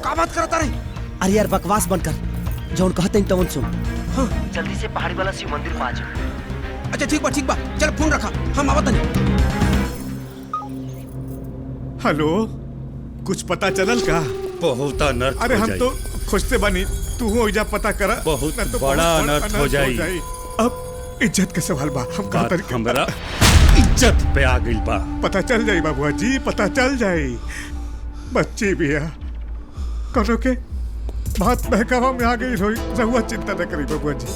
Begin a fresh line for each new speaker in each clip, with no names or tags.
का बात करता रही?
अरे यार बकवास बंद कर, जौन कहते हैं तवन सुन।
हाँ।
जल्दी से पहाड़ी वाला शिव मंदिर में आ जाओ।
अच्छा ठीक बा, चल फोन रखा, हम आवत नहीं।
हेलो, कुछ पता चलल का?
बहुत अनर्थ
अरे
हो
हम
जाई।
तो खोजते बनी, तू हो जा पता करा।
बहुत
न तो
बड़ा
बहुत
अनर्थ हो जाई।
अब इज्जत के सवाल बा, हम का
बात
तरीके
हमरा इज्जत पे आ गई बा।
पता चल जाई बाबूआ जी, पता चल जाई। बच्ची भी है करो के बात बहकावा में आ गई रोई, रहुआ चिंता न करी बाबूआ जी।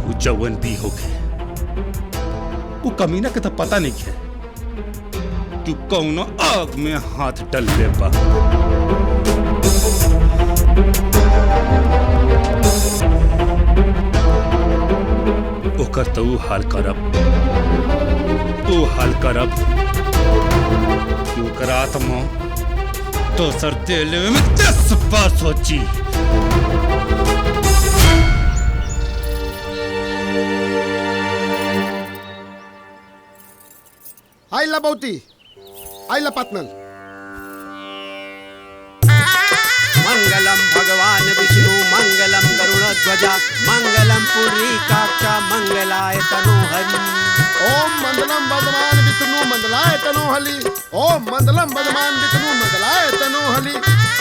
वो जवन भी होके वो कमीना के तो पता नहीं है कि कौनो आग में हाथ डल ले बा। ओकर तो हाल करब कि ओकर आत्मा दोसर तेल में 10 बार सोची।
आइला बहुती, आइला पातनल।
मंगलम भगवान विष्णु मंगलम गरुड़ध्वजा मंगलम पुंडरीकाक्ष मंगलाय तनोहरि।
ओम मंगलम भगवान विष्णु मंगलाय तनोहरि। ओम मंगलम भगवान विष्णु मंगलाय तनोहरि।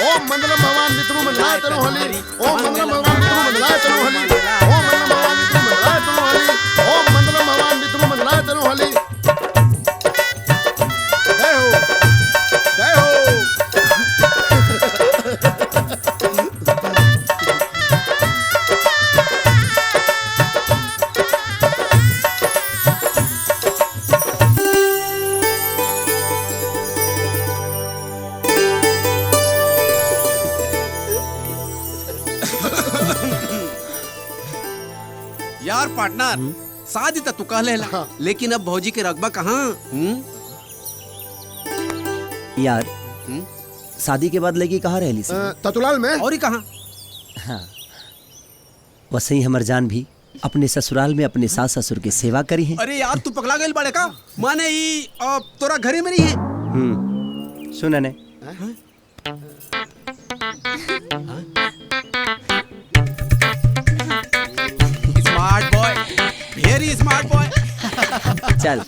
ओम मंगलम भगवान विष्णु मंगलाय तनोहरि। ओम मंगलम भगवान विष्णु मंगलाय तनोहरि। ओम मंगलम भगवान विष्णु मंगलाय तनोहरि। ओम मंगलम भगवान विष्णु मंगलाय तनोहरि। जय हो, जय हो।
यार पार्टनर, शादी तो तू कह लेला, लेकिन अब भौजी के रकबा कहाँ?
यार शादी के बाद लगी कहाँ रहली सी?
ततुलाल में।
और ही कहाँ?
हाँ, वैसे ही हमर जान भी अपने ससुराल में अपने सास ससुर की सेवा करी है।
अरे यार तू पगला गई बड़े का? माने ई तोरा घरे में नहीं है?
सुन ने
smart boy, very smart boy.
चल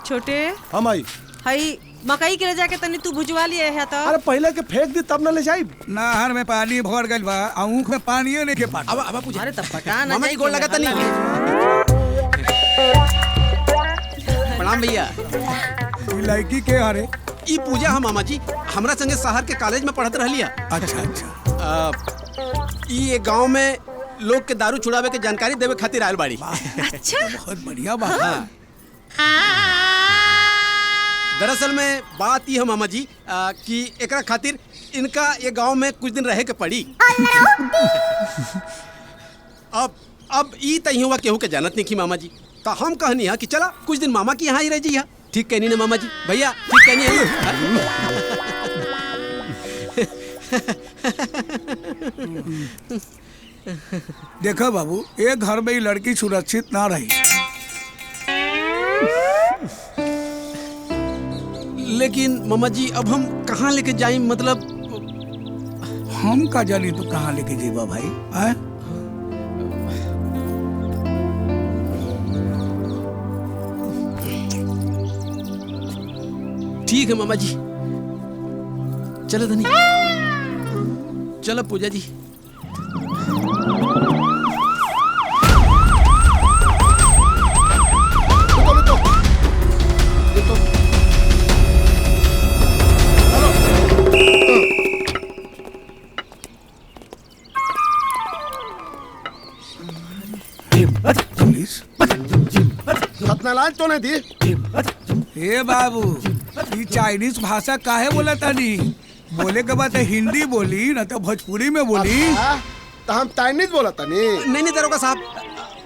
छोटे
हम आई।
हई मकई के ले जाके तनी तू भुजवा लिए है तो।
अरे पहले के फेंक दी तब न ले जाई।
नहर में पानी भर गइल बा, आँख में पानियो नहीं के पानी।
अब पूछा।
अरे तब पटा ना
मामा जी गोल लगाता नहीं। प्रणाम भैया।
ई लड़की के अरे
ई पूजा हम मामा जी हमरा संगे शहर के कॉलेज में पढ़त रहलिया।
अच्छा।
ई एक गांव में लोग के दारू छुड़ावे के जानकारी देवे खातिर आयल बाड़ी।
अच्छा,
बहुत बढ़िया बात।
हाँ। दरअसल में बात ये है मामा जी कि एकरा खातिर इनका ये गांव में कुछ दिन रहे के पड़ी। अब ई तई हुआ केहू के जानत नहीं की मामा जी, तो हम कहनी है कि चला कुछ दिन मामा की यहाँ ही रह जी। ठीक कहनी ना मामा जी? भैया ठीक कहनी है।
देखो बाबू, एक घर में ही लड़की सुरक्षित ना रही।
लेकिन मामा जी अब हम कहाँ लेके जाएं? मतलब
हम का जानी तू कहाँ लेके जेबा भाई? है?
ठीक है मामा जी, चलो धनी, चलो पूजा जी।
सतनालाज तो नहीं दी।
ए बाबू, ये चाइनीज भाषा काहे बोला तानी? बोले के बाद हिंदी बोली ना तो भोजपुरी में बोली।
तो हम चाइनीज बोला था
नहीं दरोगा साहब,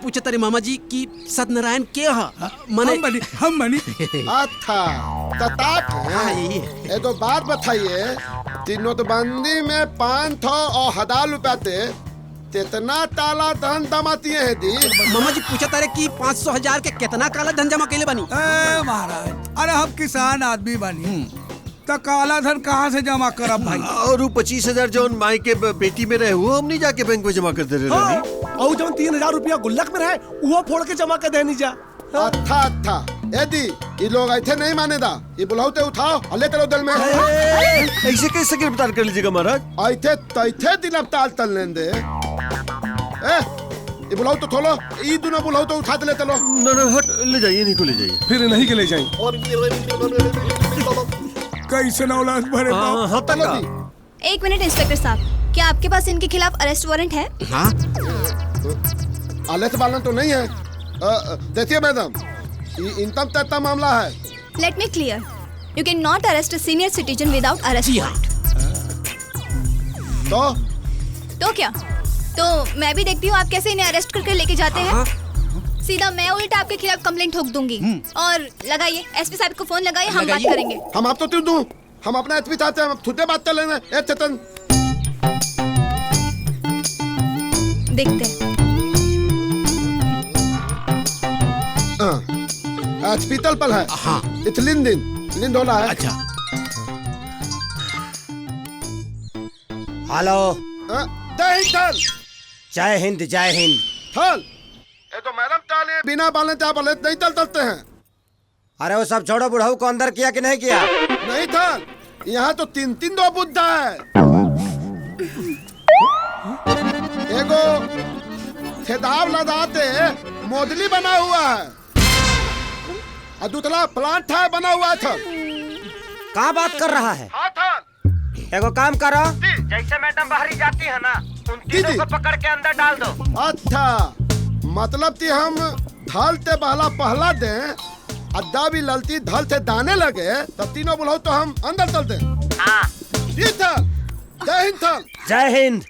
पूछे तारे मामा जी कि सत्यनारायण के हा? मने
हम बनी।
अच्छा तताक है। ये तो बात बताइए, तीनों तो बंदी में 500 और 1000 रुपया थे, कितना ताला धन जमाती है दी?
मामा जी पूछा तारे कि 500,000 के कितना काला धन जमा केले बनी?
महाराज, अरे हम किसान आदमी बनी, तो काला धन कहाँ से जमा करब भाई?
और वो 25,000 जौन माई के बेटी में रहे वो हम नहीं जाके बैंक में जमा कर दे रहे
हाँ,
रहनी।
और जब 3,000 रुपया गुल्लक में रहे वो फोड़ के जमा कर देनी जा।
अच्छा अच्छा यदि ये लोग ऐसे नहीं मानेदा ये बुलाओते उठाओ और ले चलो दिल में
ऐसे कैसे गिरफ्तार कर लीजिएगा महाराज?
ऐथे तैथे दिन अब ताल तल लें दे ये बुलाओ तो थोलो ये दोनों बुलाओ तो उठा ले चलो।
ना ना हट ले जाइए, नहीं को ले जाइए।
फिर नहीं के ले जाएं।
कैसे ना औलाद भरे बाप।
हाँ
चलो
तक
जी।
एक मिनट इंस्पेक्टर साहब, क्या आपके पास इनके खिलाफ अरेस्ट वारंट है?
हाँ
आले से बालन तो नहीं है। देखिए मैडम ये इनकम टैक्स का मामला है।
Let me clear, you can not arrest a senior citizen without arrest warrant.
तो
क्या? तो मैं भी देखती हूँ आप कैसे इन्हें अरेस्ट करके लेके जाते हैं। सीधा मैं उल्टा आपके खिलाफ कंप्लेंट ठोक दूंगी। और लगाइए एसपी साहब को फोन लगाइए, हम बात करेंगे।
हम आप तो क्यों दूं? हम अपना एसपी चाहते हैं, हम खुद बात कर लेना। ए चेतन
देखते हैं।
हॉस्पिटल पर है।
हाँ
इथलिन दिन होला है।
अच्छा
हेलो,
जय हिंद थल।
जय हिंद जय हिंद।
थल ये तो मैडम चाले बिना बालन चाप नहीं चल सकते हैं।
अरे वो सब छोड़ो, बुढ़ाऊ को अंदर किया कि नहीं किया?
नहीं थल, यहाँ तो 3 दो बुद्धा है। एगो खेदाव लदाते मोदली बना हुआ है और दूसरा प्लांट है बना हुआ था।
कहाँ बात कर रहा है?
हाँ था।
एगो काम करो,
जैसे मैडम बाहरी जाती है ना, उन तीनों को पकड़ के अंदर डाल दो।
अच्छा मतलब कि हम धल से बहला पहला दें, अद्दा भी ललती धल से दाने लगे तब तीनों बुलाओ तो हम अंदर चलते।
हाँ
जी थल। जय हिंद थल।
जय हिंद।